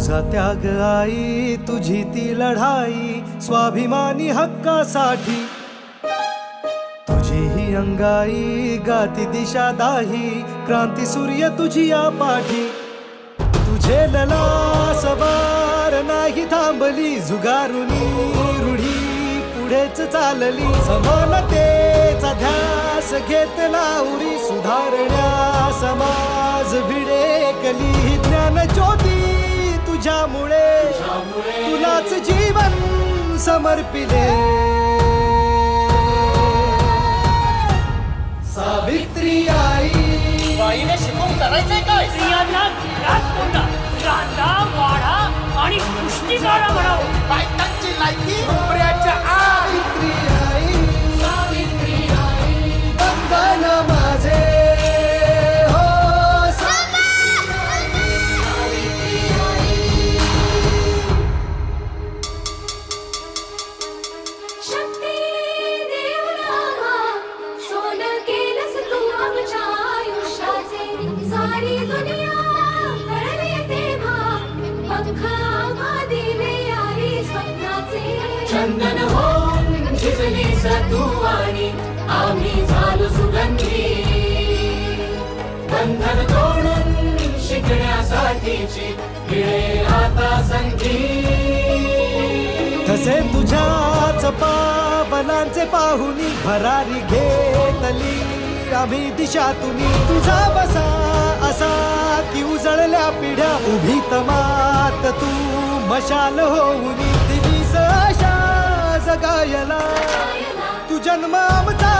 तुझा त्याग आई, तुझी ती लढाई स्वाभिमानी हक्कासाठी, तुझी ही अंगाई गाती दिशा दाही, क्रांती सूर्य तुझी या पाठी. तुझे ललास बार नाही थांबली, जुगारुनी रूढी पुढेच चालली. समानतेचा ध्यास घेतला उरी, सुधारण्या समाज भिडेकली. ज्ञान ज्योती तुझ्यामुळे तुलाच जीवन समर्पिले. सावित्री आई, बाईने शिकवून करायचंय काय? स्त्रियांना घरात कोंडा, कांदा वाढा आणि पुष्टी काढा म्हणावं. बायकांची लायकी उपऱ्याच्या आई. सावित्री आई, वंदन माझे हो. शक्ती देवना सोनं केलंस तू आमच्या आयुष्याचे. सारी दुनिया कळले तेव्हा पंख आम्हा दिले आई स्वप्नाचे. चंदन होऊन झिजलीस तू आणि आम्ही झालो सुगंधी. बंधन तोडून शिकण्यासाठीची मिळेल आता संधी. तसे तुझ्याच पावलांचे पाहुनी भरारी घेतली आम्ही दिशा तुम्ही. तुझा बसा असा की उजळल्या पिढ्या उभी तमात तू मशाल होऊनी. दिलीस आशा जगायला तू जन्म आमचा